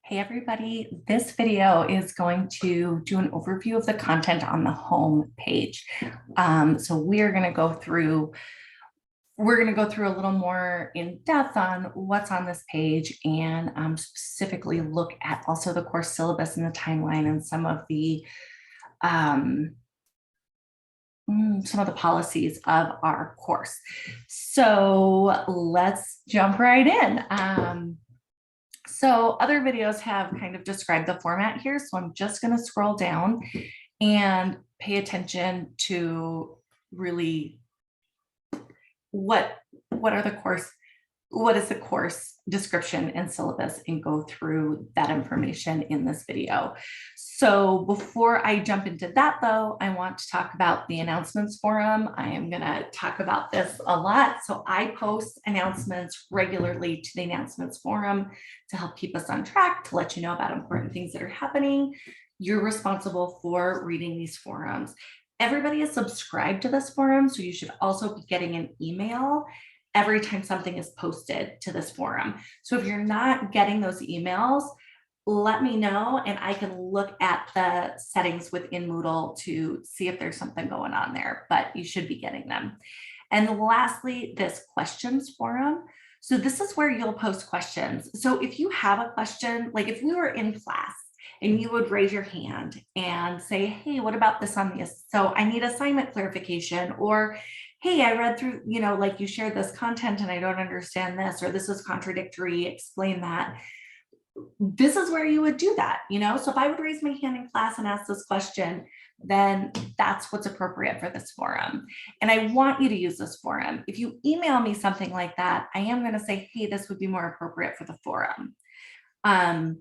Hey everybody, this video is going to do an overview of the content on the home page. So we're going to go through a little more in depth on what's on this page and specifically look at also the course syllabus and the timeline and some of the policies of our course. So let's jump right in. So other videos have kind of described the format here. So I'm just going to scroll down and pay attention to really what is the course description and syllabus, and go through that information in this video. So before I jump into that though, I want to talk about the announcements forum. I am going to talk about this a lot. So I post announcements regularly to the announcements forum to help keep us on track, to let you know about important things that are happening. You're responsible for reading these forums. Everybody is subscribed to this forum, so you should also be getting an email every time something is posted to this forum. So if you're not getting those emails, let me know and I can look at the settings within Moodle to see if there's something going on there, but you should be getting them. And lastly, this questions forum. So this is where you'll post questions. So if you have a question, like if we were in class and you would raise your hand and say, hey, what about this on this? So I need assignment clarification, or hey, I read through, like you shared this content and I don't understand this, or this is contradictory, explain that. This is where you would do that, So if I would raise my hand in class and ask this question, then that's what's appropriate for this forum. And I want you to use this forum. If you email me something like that, I am going to say, hey, this would be more appropriate for the forum,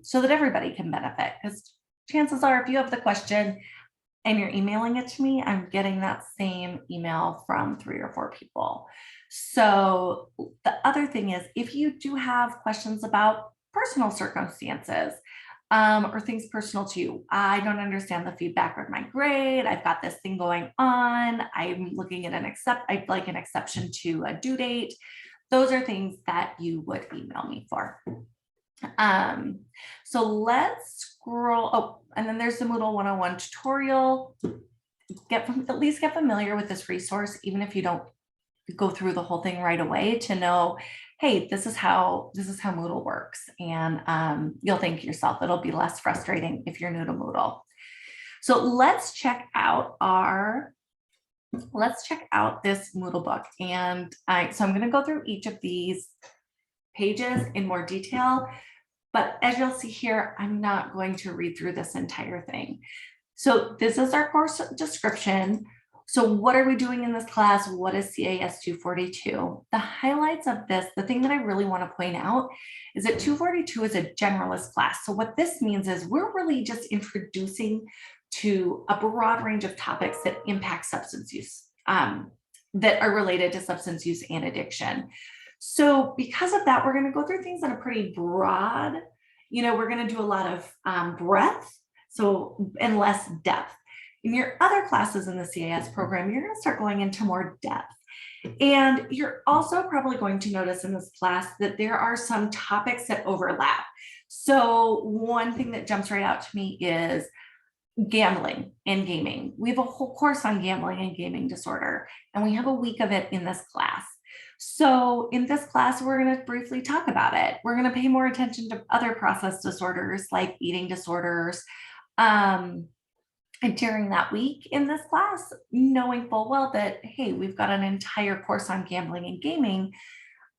so that everybody can benefit. Because chances are, if you have the question and you're emailing it to me, I'm getting that same email from 3 or 4 people. So the other thing is, if you do have questions about personal circumstances or things personal to you, I don't understand the feedback with my grade, I've got this thing going on, I'm looking at I'd like an exception to a due date. Those are things that you would email me for. So let's scroll. Oh, and then there's the Moodle 101 tutorial. At least get familiar with this resource, even if you don't go through the whole thing right away, to know, hey, this is how Moodle works. And you'll think to yourself, it'll be less frustrating if you're new to Moodle. So let's check out this Moodle book. And so I'm going to go through each of these pages in more detail. But as you'll see here, I'm not going to read through this entire thing. So this is our course description. So what are we doing in this class? What is CAS 242? The highlights of this, the thing that I really want to point out is that 242 is a generalist class. So what this means is we're really just introducing to a broad range of topics that impact substance use, that are related to substance use and addiction. So because of that, we're going to go through things that are pretty broad. We're going to do a lot of breadth, and less depth. In your other classes in the CAS program, you're going to start going into more depth. And you're also probably going to notice in this class that there are some topics that overlap. So one thing that jumps right out to me is gambling and gaming. We have a whole course on gambling and gaming disorder, and we have a week of it in this class. So in this class, we're going to briefly talk about it. We're going to pay more attention to other process disorders like eating disorders. And during that week in this class, knowing full well that, hey, we've got an entire course on gambling and gaming.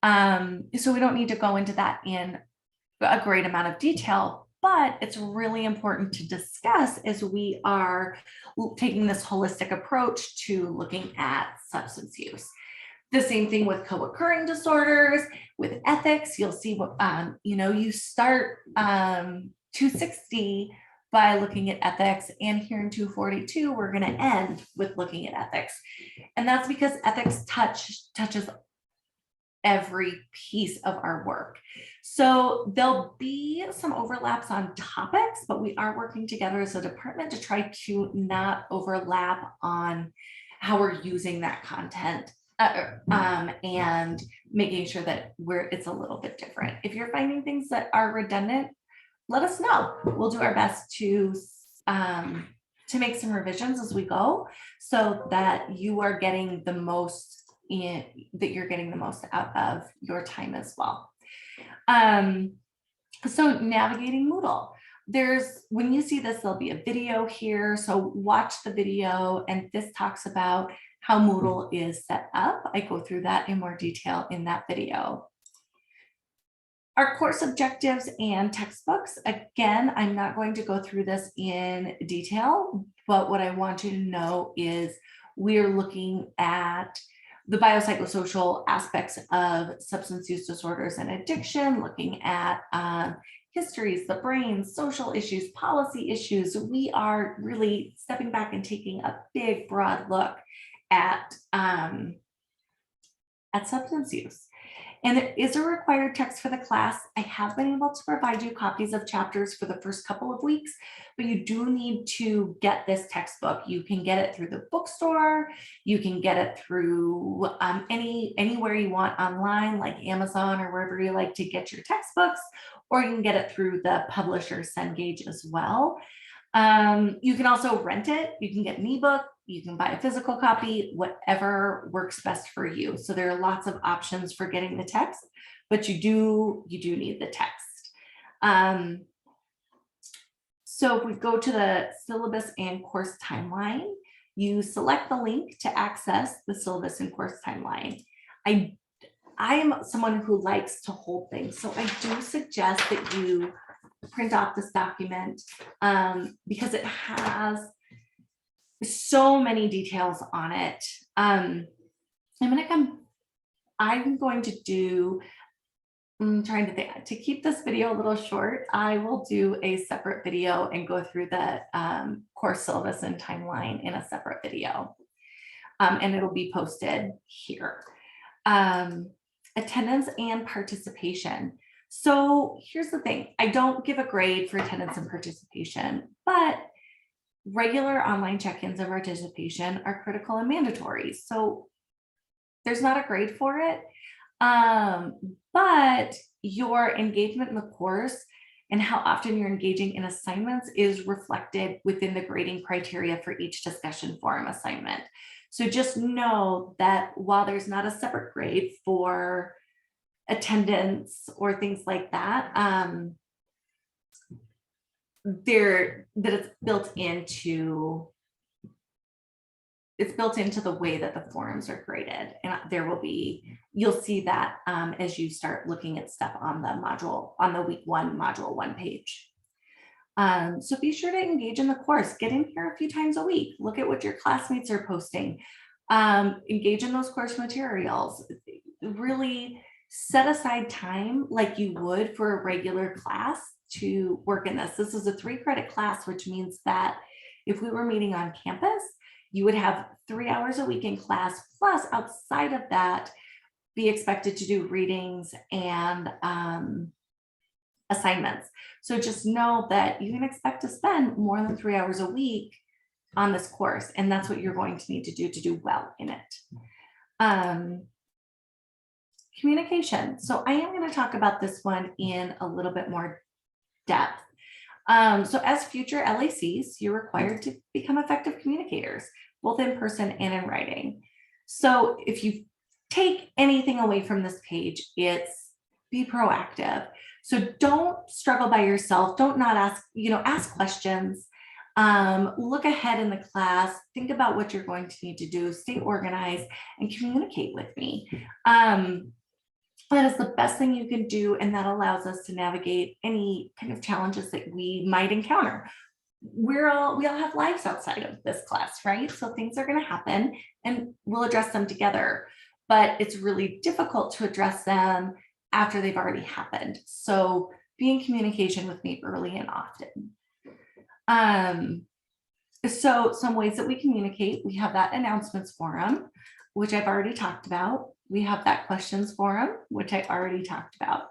So we don't need to go into that in a great amount of detail, but it's really important to discuss as we are taking this holistic approach to looking at substance use. The same thing with co-occurring disorders, with ethics. You'll see what, you start 260 by looking at ethics, and here in 242, we're going to end with looking at ethics. And that's because ethics touches every piece of our work. So there'll be some overlaps on topics, but we are working together as a department to try to not overlap on how we're using that content. And making sure that it's a little bit different. If you're finding things that are redundant, let us know. We'll do our best to make some revisions as we go, so that you are getting the most out of your time as well. So navigating Moodle. When you see this, there'll be a video here. So watch the video, and this talks about how Moodle is set up. I go through that in more detail in that video. Our course objectives and textbooks. Again, I'm not going to go through this in detail, but what I want you to know is we're looking at the biopsychosocial aspects of substance use disorders and addiction, looking at histories, the brain, social issues, policy issues. We are really stepping back and taking a big, broad look at substance use. And it is a required text for the class. I have been able to provide you copies of chapters for the first couple of weeks, but you do need to get this textbook. You can get it through the bookstore. You can get it through anywhere you want online, like Amazon or wherever you like to get your textbooks, or you can get it through the publisher Cengage as well. You can also rent it. You can get an ebook. You can buy a physical copy, whatever works best for you. So there are lots of options for getting the text, but you do need the text. So if we go to the syllabus and course timeline, you select the link to access the syllabus and course timeline. I am someone who likes to hold things, so I do suggest that you print off this document because it has so many details on it. I'm trying to think, to keep this video a little short, I will do a separate video and go through the course syllabus and timeline in a separate video. And it'll be posted here. Attendance and participation. So here's the thing, I don't give a grade for attendance and participation, but regular online check-ins of participation are critical and mandatory. So there's not a grade for it, but your engagement in the course and how often you're engaging in assignments is reflected within the grading criteria for each discussion forum assignment. So just know that while there's not a separate grade for attendance or things like that, it's built into the way that the forums are graded, and you'll see that as you start looking at stuff on the week 1 module 1 page. So be sure to engage in the course. Get in here a few times a week. Look at what your classmates are posting. Engage in those course materials. Really set aside time like you would for a regular class to work in this. This is a 3-credit class, which means that if we were meeting on campus, you would have 3 hours a week in class, plus outside of that, be expected to do readings and assignments. So just know that you can expect to spend more than 3 hours a week on this course, and that's what you're going to need to do well in it. Communication. So I am going to talk about this one in a little bit more depth. So as future LACs, you're required to become effective communicators, both in person and in writing. So if you take anything away from this page, it's be proactive. So don't struggle by yourself. Don't not ask, ask questions. Look ahead in the class, think about what you're going to need to do, stay organized, and communicate with me. That is the best thing you can do, and that allows us to navigate any kind of challenges that we might encounter. We all have lives outside of this class, right? So things are going to happen, and we'll address them together. But it's really difficult to address them after they've already happened. So be in communication with me early and often. So some ways that we communicate, we have that announcements forum, which I've already talked about. We have that questions forum, which I already talked about.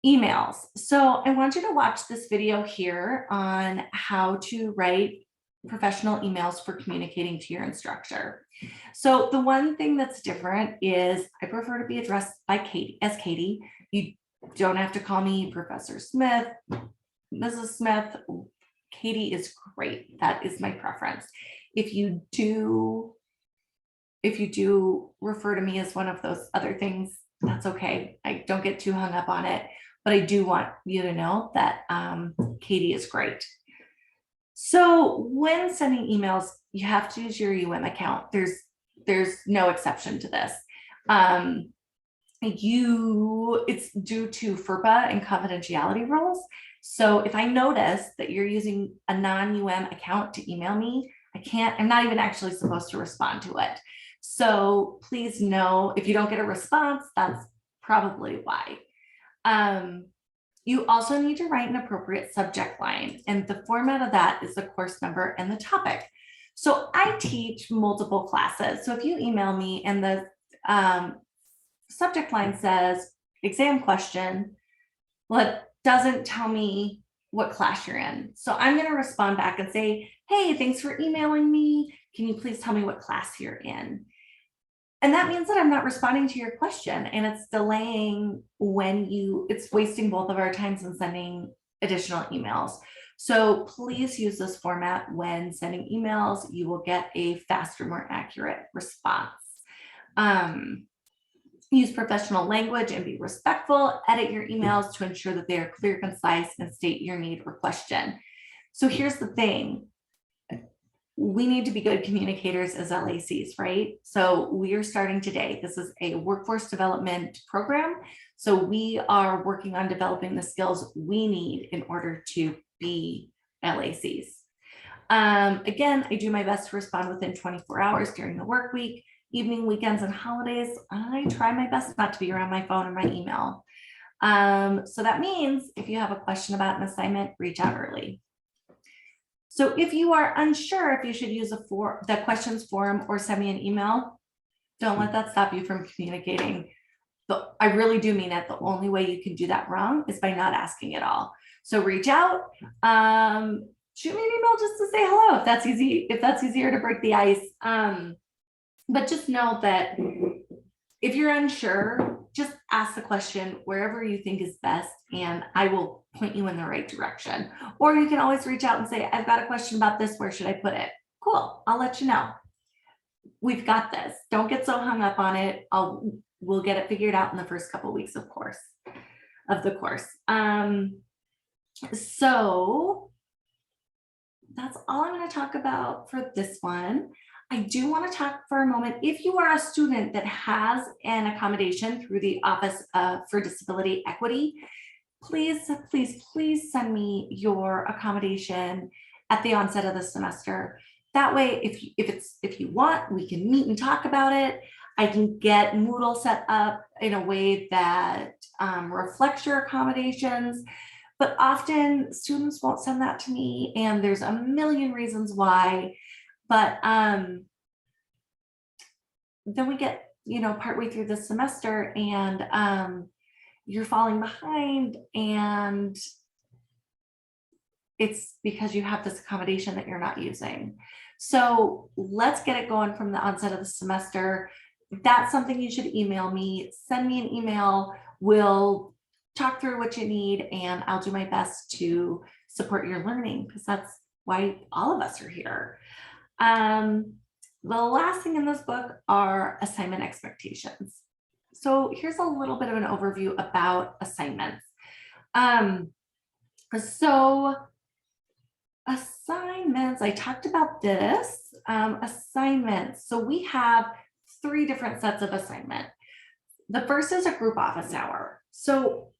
Emails. So I want you to watch this video here on how to write professional emails for communicating to your instructor. So the one thing that's different is I prefer to be addressed by Katie, as Katie. You Don't have to call me Professor Smith, Mrs. Smith. Katie is great. That is my preference. If you do refer to me as one of those other things, that's okay. I don't get too hung up on it, but I do want you to know that Katie is great. So when sending emails, you have to use your account. There's no exception to this. It's due to FERPA and confidentiality rules. So if I notice that you're using a non-UM account to email me, I'm not even actually supposed to respond to it. So please know if you don't get a response, that's probably why. You also need to write an appropriate subject line, and the format of that is the course number and the topic. So I teach multiple classes. So if you email me and the subject line says exam question, well, it doesn't tell me what class you're in. So I'm going to respond back and say, hey, thanks for emailing me. Can you please tell me what class you're in? And that means that I'm not responding to your question, and it's delaying it's wasting both of our times in sending additional emails. So please use this format when sending emails. You will get a faster, more accurate response. Use professional language and be respectful. Edit your emails to ensure that they are clear, concise, and state your need or question. So here's the thing. We need to be good communicators as LACs, right? So we are starting today. This is a workforce development program. So we are working on developing the skills we need in order to be LACs. Again, I do my best to respond within 24 hours during the work week, evening, weekends, and holidays. I try my best not to be around my phone or my email. So that means if you have a question about an assignment, reach out early. So if you are unsure if you should use the questions forum or send me an email, don't let that stop you from communicating. But I really do mean it. The only way you can do that wrong is by not asking at all. So reach out, shoot me an email just to say hello if that's easy, if that's easier to break the ice. But just know that if you're unsure, just ask the question wherever you think is best, and I will point you in the right direction. Or you can always reach out and say, I've got a question about this, where should I put it? Cool, I'll let you know. We've got this. Don't get so hung up on it. We'll get it figured out in the first couple of weeks of the course. So that's all I'm going to talk about for this one. I do want to talk for a moment. If you are a student that has an accommodation through the Office for Disability Equity, please send me your accommodation at the onset of the semester. That way, if you want, we can meet and talk about it. I can get Moodle set up in a way that reflects your accommodations. But often students won't send that to me, and there's a million reasons why. But then we get, partway through the semester and you're falling behind, and it's because you have this accommodation that you're not using. So let's get it going from the onset of the semester. That's something you should email me. Send me an email. We'll talk through what you need, and I'll do my best to support your learning, because that's why all of us are here. The last thing in this book are assignment expectations. So here's a little bit of an overview about assignments. So assignments, I talked about this, assignments. So we have 3 different sets of assignment. The first is a group office hour. So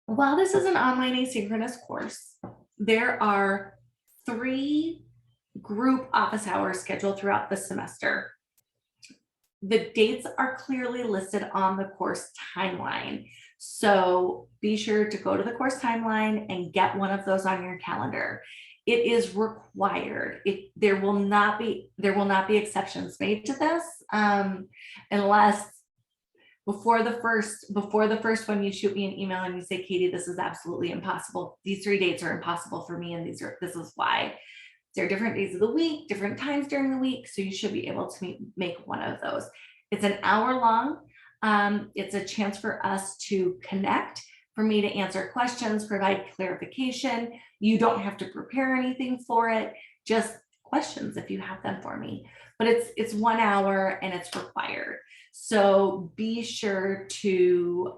while this is an online asynchronous course, there are 3 group office hours scheduled throughout the semester. The dates are clearly listed on the course timeline. So be sure to go to the course timeline and get one of those on your calendar. It is required. There will not be exceptions made to this, unless before the first one you shoot me an email and you say, Katie, this is absolutely impossible. These 3 dates are impossible for me, and this is why. There are different days of the week, different times during the week, so you should be able to make one of those. It's an hour long. It's a chance for us to connect, for me to answer questions, provide clarification. You don't have to prepare anything for it, just questions if you have them for me. But it's 1 hour and it's required. So be sure to,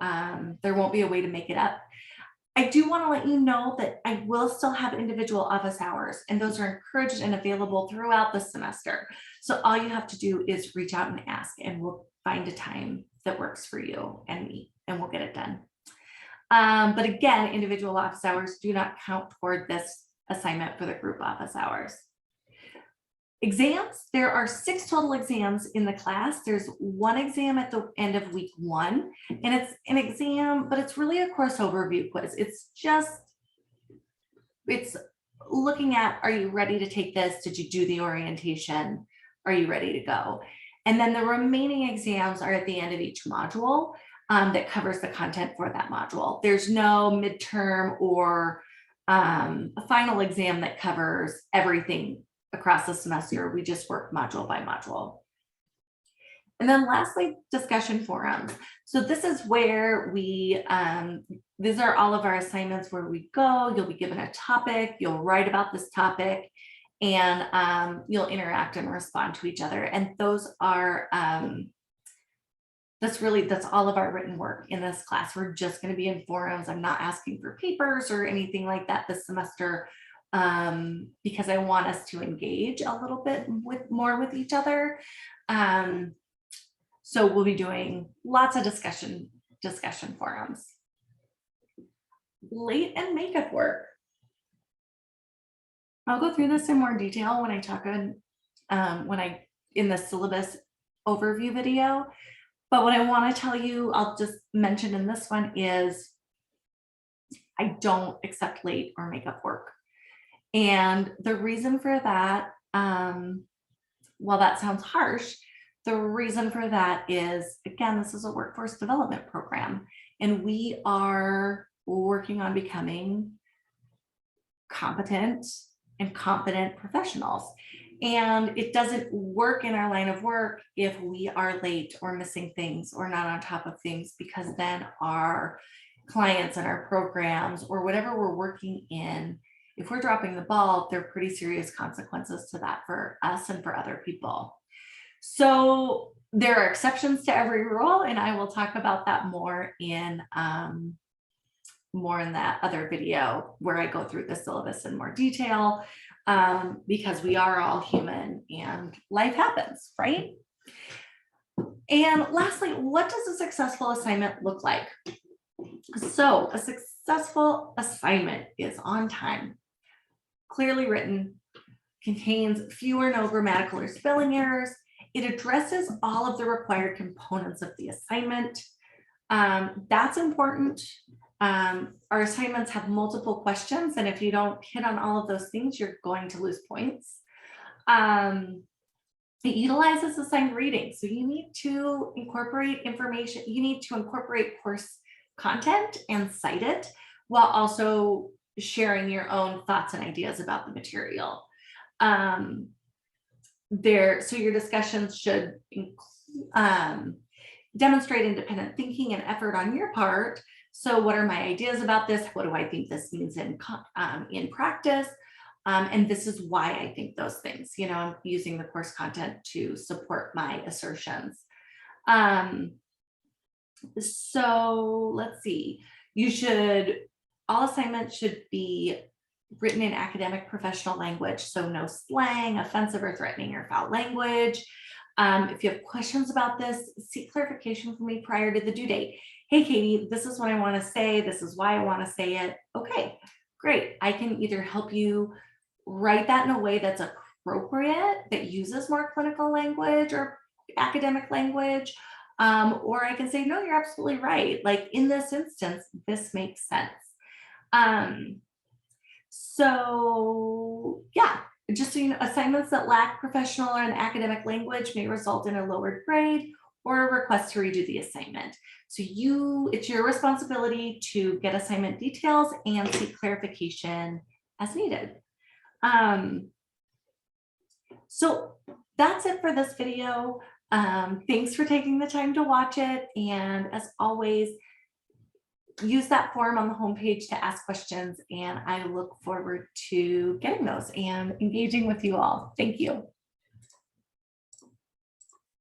there won't be a way to make it up. I do want to let you know that I will still have individual office hours, and those are encouraged and available throughout the semester. So all you have to do is reach out and ask, and we'll find a time that works for you and me, and we'll get it done. But again, individual office hours do not count toward this assignment for the group office hours. Exams, there are 6 total exams in the class. There's 1 exam at the end of week 1, and it's an exam, but it's really a course overview quiz. It's looking at, are you ready to take this? Did you do the orientation? Are you ready to go? And then the remaining exams are at the end of each module that covers the content for that module. There's no midterm or a final exam that covers everything across the semester. We just work module by module. And then lastly, discussion forums. So this is where we, these are all of our assignments where we go, you'll be given a topic, you'll write about this topic, and you'll interact and respond to each other. And those are, that's all of our written work in this class. We're just going to be in forums. I'm not asking for papers or anything like that this semester, because I want us to engage a little bit more with each other. So we'll be doing lots of discussion forums. Late and makeup work. I'll go through this in more detail when I talk in the syllabus overview video. But what I want to tell you, I'll just mention in this one is I don't accept late or makeup work. And the reason for that, while that sounds harsh, the reason for that is, again, this is a workforce development program, and we are working on becoming competent and confident professionals. And it doesn't work in our line of work if we are late or missing things or not on top of things, because then our clients and our programs or whatever we're working in, if we're dropping the ball, there are pretty serious consequences to that for us and for other people. So there are exceptions to every rule, and I will talk about that more in that other video where I go through the syllabus in more detail, because we are all human and life happens, right? And lastly, what does a successful assignment look like? So a successful assignment is on time, clearly written, contains few or no grammatical or spelling errors. It addresses all of the required components of the assignment. That's important. Our assignments have multiple questions, and if you don't hit on all of those things, you're going to lose points. It utilizes assigned reading. So you need to incorporate information. You need to incorporate course content and cite it while also sharing your own thoughts and ideas about the material. So your discussions should demonstrate independent thinking and effort on your part. So what are my ideas about this? What do I think this means in practice? And this is why I think those things, I'm using the course content to support my assertions. So let's see, all assignments should be written in academic professional language. So no slang, offensive or threatening or foul language. If you have questions about this, seek clarification from me prior to the due date. Hey, Katie, this is what I want to say. This is why I want to say it. Okay, great. I can either help you write that in a way that's appropriate, that uses more clinical language or academic language, or I can say, no, you're absolutely right. Like in this instance, this makes sense. So yeah, just so you know, assignments that lack professional and academic language may result in a lowered grade or a request to redo the assignment. So it's your responsibility to get assignment details and seek clarification as needed. So that's it for this video. Thanks for taking the time to watch it. And as always, use that form on the homepage to ask questions. And I look forward to getting those and engaging with you all. Thank you.